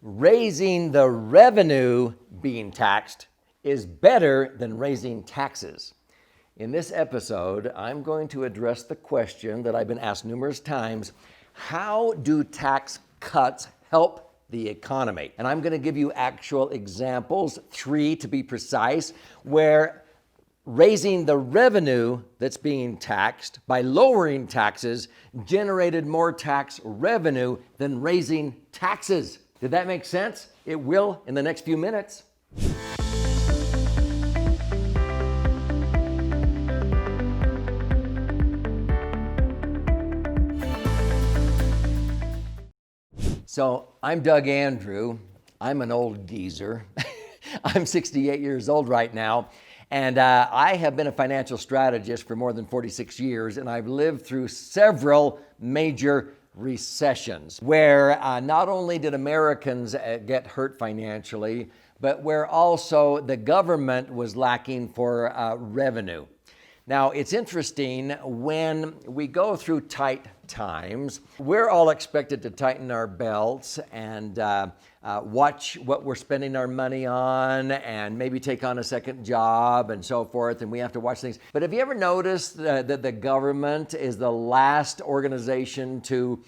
raising the revenue being taxed is better than raising taxes. In this episode, I'm going to address the question that I've been asked numerous times: how do tax cuts help the economy? And I'm going to give you actual examples, 3 to be precise, where raising the revenue that's being taxed by lowering taxes generated more tax revenue than raising taxes. Did that make sense? It will in the next few minutes. So I'm Doug Andrew. I'm an old geezer. I'm 68 years old right now. And I have been a financial strategist for more than 46 years, and I've lived through several major recessions where not only did Americans get hurt financially, but where also the government was lacking for revenue. Now, it's interesting, when we go through tight times, we're all expected to tighten our belts and watch what we're spending our money on and maybe take on a second job and so forth, and we have to watch things. But have you ever noticed that the government is the last organization to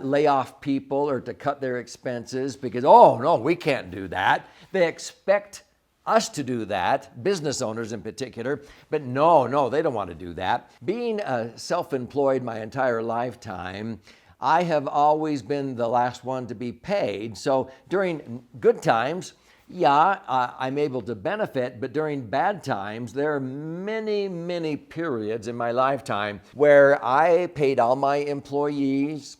lay off people or to cut their expenses because, oh, no, we can't do that? They expect us to do that, business owners in particular, but no, they don't want to do that. Being self-employed my entire lifetime, I have always been the last one to be paid. So during good times, I'm able to benefit, but during bad times, there are many periods in my lifetime where I paid all my employees.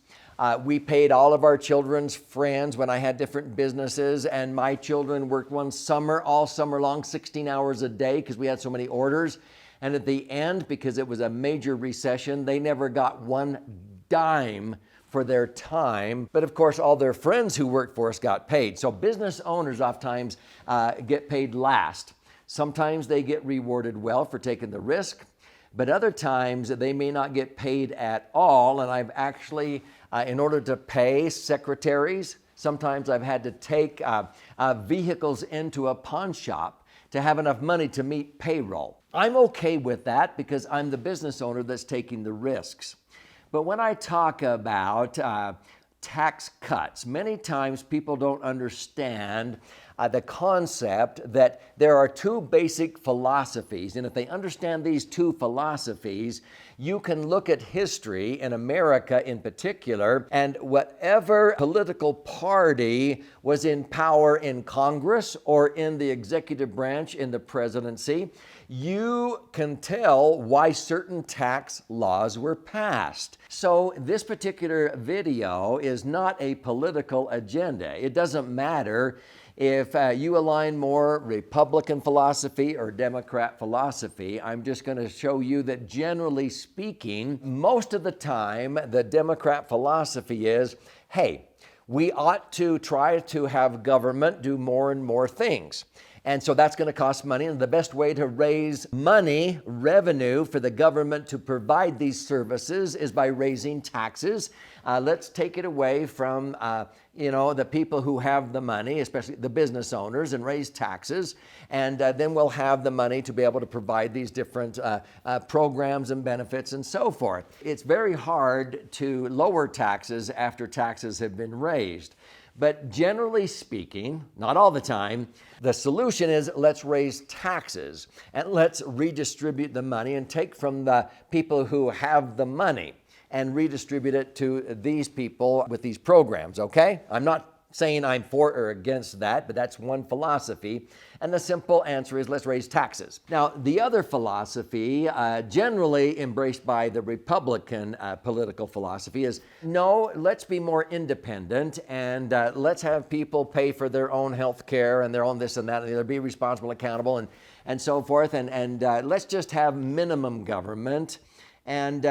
We paid all of our children's friends when I had different businesses, and my children worked all summer long, 16 hours a day because we had so many orders. And at the end, because it was a major recession, they never got one dime for their time. But of course, all their friends who worked for us got paid. So business owners oftentimes get paid last. Sometimes they get rewarded well for taking the risk, but other times they may not get paid at all. And I've actually, in order to pay secretaries, sometimes I've had to take vehicles into a pawn shop to have enough money to meet payroll. I'm okay with that because I'm the business owner that's taking the risks. But when I talk about tax cuts, many times people don't understand the concept that there are 2 basic philosophies. And if they understand these 2 philosophies, you can look at history in America in particular, and whatever political party was in power in Congress or in the executive branch in the presidency, you can tell why certain tax laws were passed. So this particular video is not a political agenda. It doesn't matter if you align more Republican philosophy or Democrat philosophy. I'm just going to show you that generally speaking, most of the time, the Democrat philosophy is, hey, we ought to try to have government do more and more things. And so that's going to cost money. And the best way to raise money, revenue for the government to provide these services is by raising taxes. Let's take it away from, the people who have the money, especially the business owners, and raise taxes. And then we'll have the money to be able to provide these different programs and benefits and so forth. It's very hard to lower taxes after taxes have been raised. But generally speaking, not all the time, the solution is let's raise taxes and let's redistribute the money and take from the people who have the money and redistribute it to these people with these programs, okay? I'm not saying I'm for or against that, but that's one philosophy. And the simple answer is let's raise taxes. Now, the other philosophy, generally embraced by the Republican political philosophy, is no, let's be more independent and let's have people pay for their own health care and their own this and that, and they'll be responsible, accountable, and so forth. And let's just have minimum government. And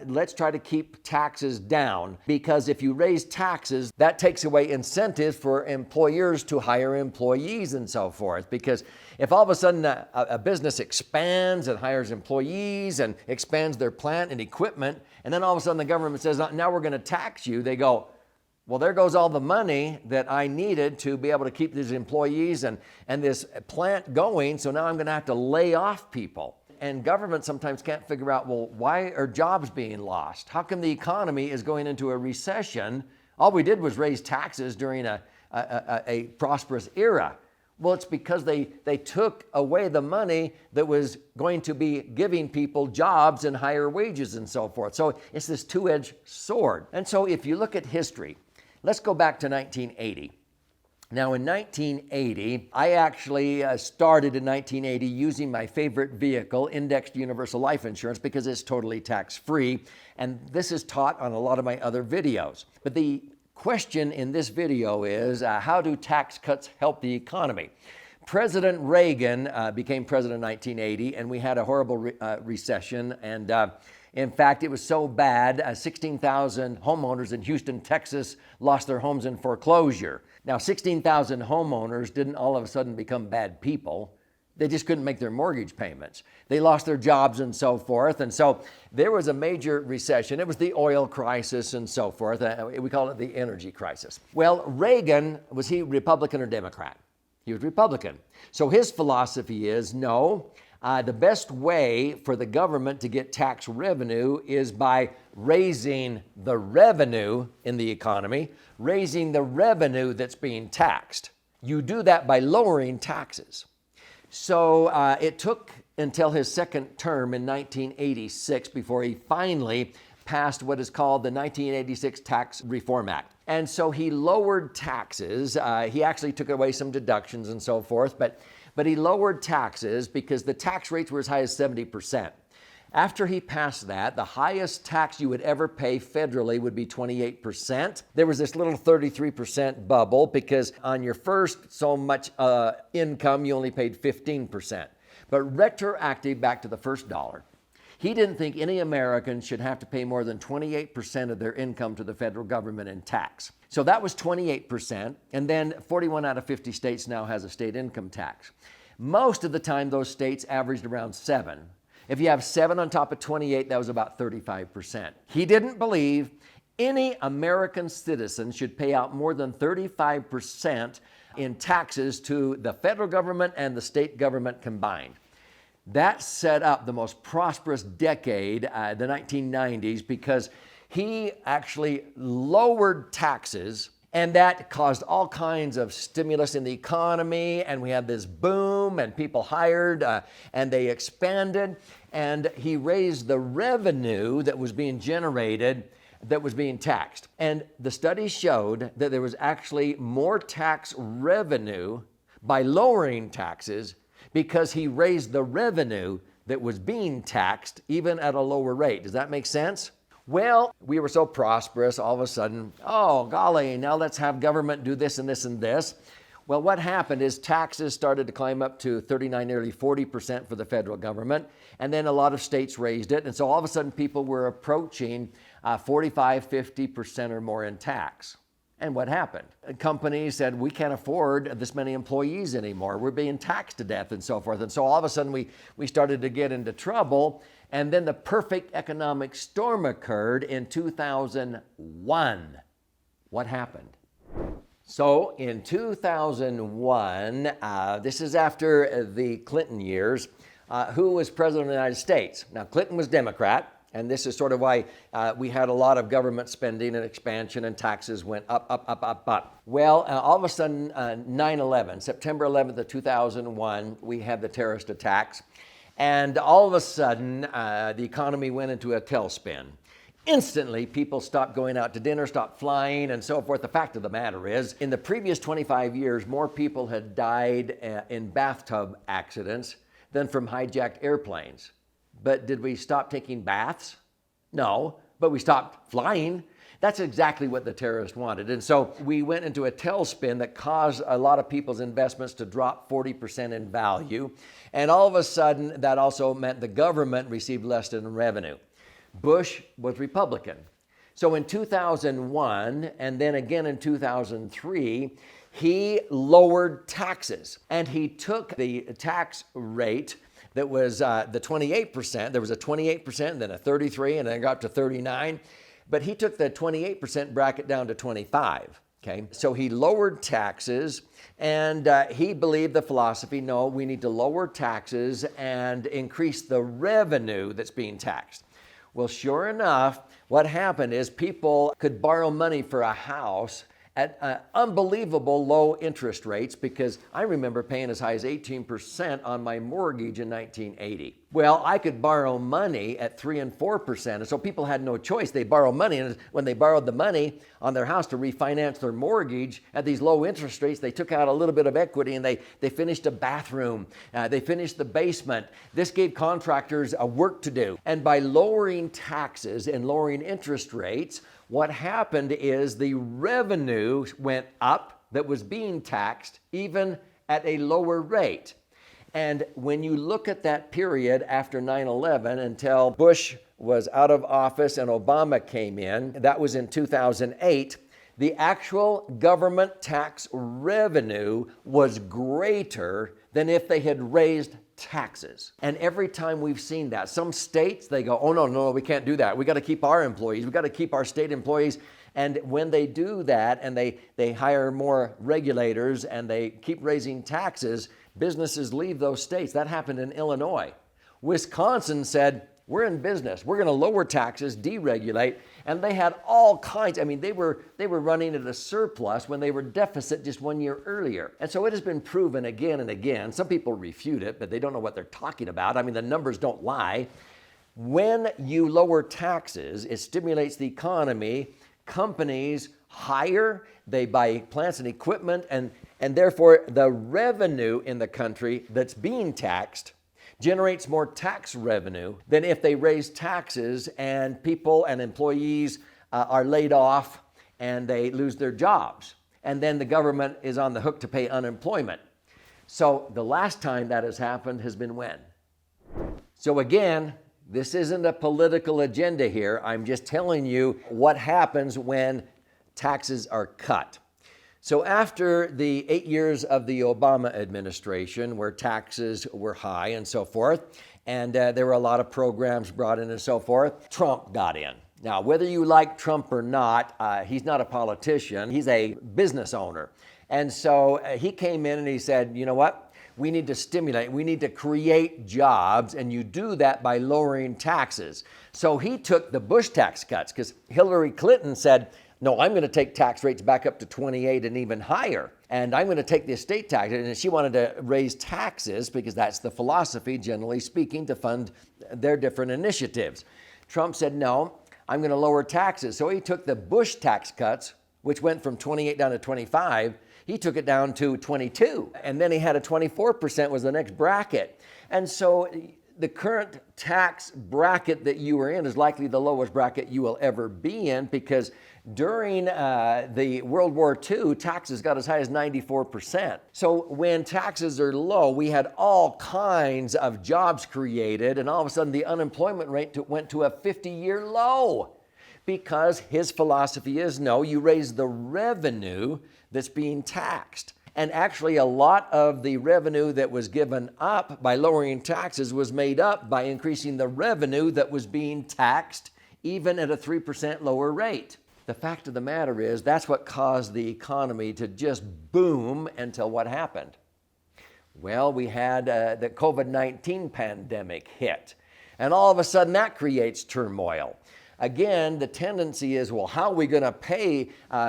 let's try to keep taxes down, because if you raise taxes, that takes away incentives for employers to hire employees and so forth. Because if all of a sudden a business expands and hires employees and expands their plant and equipment, and then all of a sudden the government says, now we're going to tax you, they go, Well, there goes all the money that I needed to be able to keep these employees and this plant going. So now I'm going to have to lay off people. And government sometimes can't figure out, well, why are jobs being lost? How come the economy is going into a recession? All we did was raise taxes during a prosperous era. Well, it's because they took away the money that was going to be giving people jobs and higher wages and so forth. So it's this two-edged sword. And so if you look at history, let's go back to 1980. Now in 1980, I actually started in 1980 using my favorite vehicle, indexed universal life insurance, because it's totally tax-free. And this is taught on a lot of my other videos. But the question in this video is, how do tax cuts help the economy? President Reagan became president in 1980, and we had a horrible recession. And in fact, it was so bad, 16,000 homeowners in Houston, Texas lost their homes in foreclosure. Now, 16,000 homeowners didn't all of a sudden become bad people. They just couldn't make their mortgage payments. They lost their jobs and so forth. And so there was a major recession. It was the oil crisis and so forth. We call it the energy crisis. Well, Reagan, was he Republican or Democrat? He was Republican. So his philosophy is, no, the best way for the government to get tax revenue is by raising the revenue in the economy, raising the revenue that's being taxed. You do that by lowering taxes. So it took until his second term in 1986 before he finally passed what is called the 1986 Tax Reform Act. And so he lowered taxes. He actually took away some deductions and so forth, but he lowered taxes because the tax rates were as high as 70%. After he passed that, the highest tax you would ever pay federally would be 28%. There was this little 33% bubble because on your first so much income, you only paid 15%. But retroactive back to the first dollar, he didn't think any American should have to pay more than 28% of their income to the federal government in tax. So that was 28%, and then 41 out of 50 states now has a state income tax. Most of the time, those states averaged around 7. If you have 7 on top of 28, that was about 35%. He didn't believe any American citizen should pay out more than 35% in taxes to the federal government and the state government combined. That set up the most prosperous decade, the 1990s, because he actually lowered taxes, and that caused all kinds of stimulus in the economy, and we had this boom, and people hired, and they expanded, and he raised the revenue that was being generated that was being taxed. And the study showed that there was actually more tax revenue by lowering taxes because he raised the revenue that was being taxed even at a lower rate. Does that make sense? Well, we were so prosperous, all of a sudden, oh, golly, now let's have government do this and this and this. Well, what happened is taxes started to climb up to 39, nearly 40% for the federal government, and then a lot of states raised it, and so all of a sudden people were approaching 45, 50% or more in tax. And what happened? Companies said, we can't afford this many employees anymore. We're being taxed to death and so forth. And so all of a sudden we started to get into trouble. And then the perfect economic storm occurred in 2001. What happened? So in 2001, this is after the Clinton years, who was president of the United States? Now, Clinton was Democrat. And this is sort of why we had a lot of government spending and expansion and taxes went up, up, up, up, up. Well, all of a sudden, 9/11, September 11th of 2001, we had the terrorist attacks. And all of a sudden, the economy went into a tailspin. Instantly, people stopped going out to dinner, stopped flying, and so forth. The fact of the matter is, in the previous 25 years, more people had died in bathtub accidents than from hijacked airplanes. But did we stop taking baths? No, but we stopped flying. That's exactly what the terrorists wanted. And so we went into a tailspin that caused a lot of people's investments to drop 40% in value. And all of a sudden, that also meant the government received less in revenue. Bush was Republican. So in 2001, and then again in 2003, he lowered taxes. And he took the tax rate that was the 28%. There was a 28%, then a 33%, and then it got up to 39%. but he took the 28% bracket down to 25. Okay, so he lowered taxes, and he believed the philosophy, no, we need to lower taxes and increase the revenue that's being taxed. Well, sure enough, what happened is people could borrow money for a house at unbelievable low interest rates, because I remember paying as high as 18% on my mortgage in 1980. Well, I could borrow money at 3 and 4%, and so people had no choice. They borrow money, and when they borrowed the money on their house to refinance their mortgage at these low interest rates, they took out a little bit of equity, and they finished a bathroom. They finished the basement. This gave contractors a work to do. And by lowering taxes and lowering interest rates, what happened is the revenue went up that was being taxed, even at a lower rate. And when you look at that period after 9/11 until Bush was out of office and Obama came in, that was in 2008, the actual government tax revenue was greater than if they had raised taxes. And every time we've seen that, some states, they go, oh, no, we can't do that. We got to keep our employees. We got to keep our state employees. And when they do that and they hire more regulators and they keep raising taxes, businesses leave those states. That happened in Illinois. Wisconsin said, we're in business. We're going to lower taxes, deregulate. And they had all kinds. I mean, they were running at a surplus when they were deficit just 1 year earlier. And so it has been proven again and again. Some people refute it, but they don't know what they're talking about. I mean, the numbers don't lie. When you lower taxes, it stimulates the economy. Companies hire, they buy plants and equipment, and therefore the revenue in the country that's being taxed generates more tax revenue than if they raise taxes and people and employees are laid off and they lose their jobs. And then the government is on the hook to pay unemployment. So the last time that has happened has been when? So again, this isn't a political agenda here. I'm just telling you what happens when taxes are cut. So after the 8 years of the Obama administration, where taxes were high and so forth, and there were a lot of programs brought in and so forth, Trump got in. Now, whether you like Trump or not, he's not a politician. He's a business owner. And so he came in and he said, you know what? We need to stimulate, we need to create jobs, and you do that by lowering taxes. So he took the Bush tax cuts, because Hillary Clinton said, no, I'm going to take tax rates back up to 28 and even higher. And I'm going to take the estate tax. And she wanted to raise taxes because that's the philosophy, generally speaking, to fund their different initiatives. Trump said, no, I'm going to lower taxes. So he took the Bush tax cuts, which went from 28 down to 25. He took it down to 22. And then he had a 24% was the next bracket. And so the current tax bracket that you are in is likely the lowest bracket you will ever be in, because during the World War II, taxes got as high as 94%. So when taxes are low, we had all kinds of jobs created, and all of a sudden the unemployment rate went to a 50-year low, because his philosophy is, no, you raise the revenue that's being taxed. And actually, a lot of the revenue that was given up by lowering taxes was made up by increasing the revenue that was being taxed, even at a 3% lower rate. The fact of the matter is, that's what caused the economy to just boom until what happened? Well, we had the COVID-19 pandemic hit, and all of a sudden that creates turmoil. Again, the tendency is, well, how are we going to pay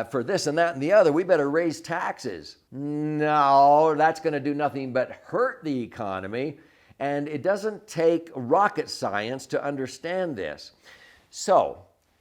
for this and that and the other? We better raise taxes. No, that's going to do nothing but hurt the economy, and it doesn't take rocket science to understand this. So,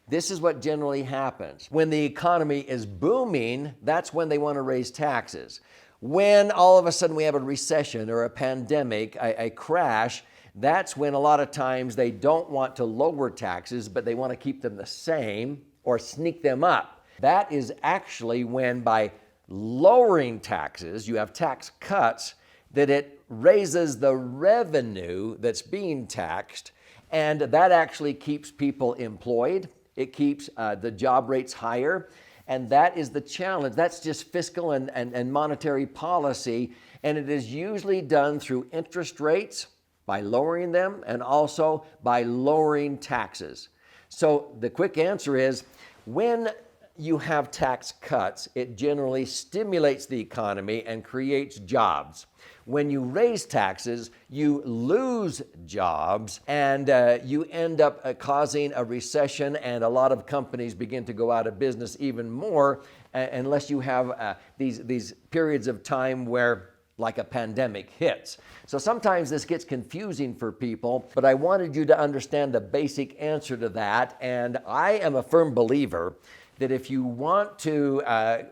this is what generally happens. When the economy is booming, that's when they want to raise taxes. When all of a sudden we have a recession or a pandemic, a crash, that's when a lot of times they don't want to lower taxes, but they want to keep them the same or sneak them up. That is actually when, by lowering taxes, you have tax cuts, that it raises the revenue that's being taxed, and that actually keeps people employed. It keeps the job rates higher, and that is the challenge. That's just fiscal and monetary policy, and it is usually done through interest rates, by lowering them, and also by lowering taxes. So the quick answer is, when you have tax cuts, it generally stimulates the economy and creates jobs. When you raise taxes, you lose jobs, and you end up causing a recession, and a lot of companies begin to go out of business even more unless you have these periods of time where like a pandemic hits. So sometimes this gets confusing for people, but I wanted you to understand the basic answer to that. And I am a firm believer that if you want to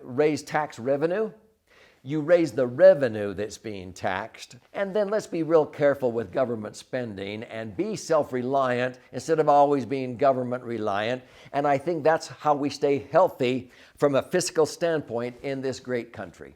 raise tax revenue, you raise the revenue that's being taxed. And then let's be real careful with government spending and be self-reliant instead of always being government reliant. And I think that's how we stay healthy from a fiscal standpoint in this great country.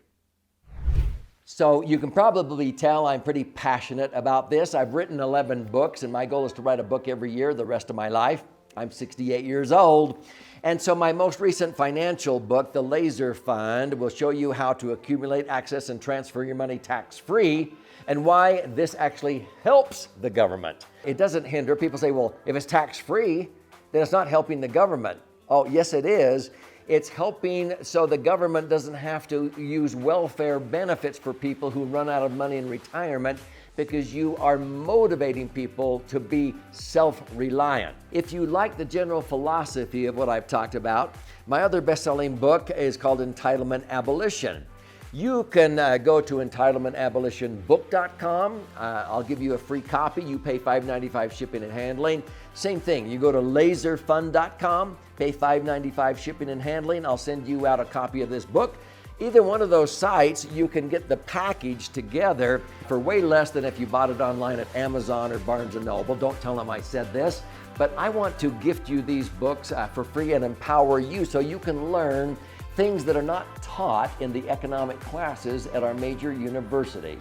So you can probably tell I'm pretty passionate about this. I've written 11 books, and my goal is to write a book every year the rest of my life. I'm 68 years old. And so my most recent financial book, The Laser Fund, will show you how to accumulate, access, and transfer your money tax-free, and why this actually helps the government. It doesn't hinder. People say, well, if it's tax-free, then it's not helping the government. Oh, yes, it is. It's helping so the government doesn't have to use welfare benefits for people who run out of money in retirement, because you are motivating people to be self-reliant. If you like the general philosophy of what I've talked about, my other best-selling book is called Entitlement Abolition. You can go to entitlementabolitionbook.com. I'll give you a free copy. You pay $5.95 shipping and handling. Same thing, you go to laserfund.com, pay $5.95 shipping and handling. I'll send you out a copy of this book. Either one of those sites, you can get the package together for way less than if you bought it online at Amazon or Barnes & Noble. Don't tell them I said this, but I want to gift you these books for free and empower you so you can learn things that are not taught in the economic classes at our major universities.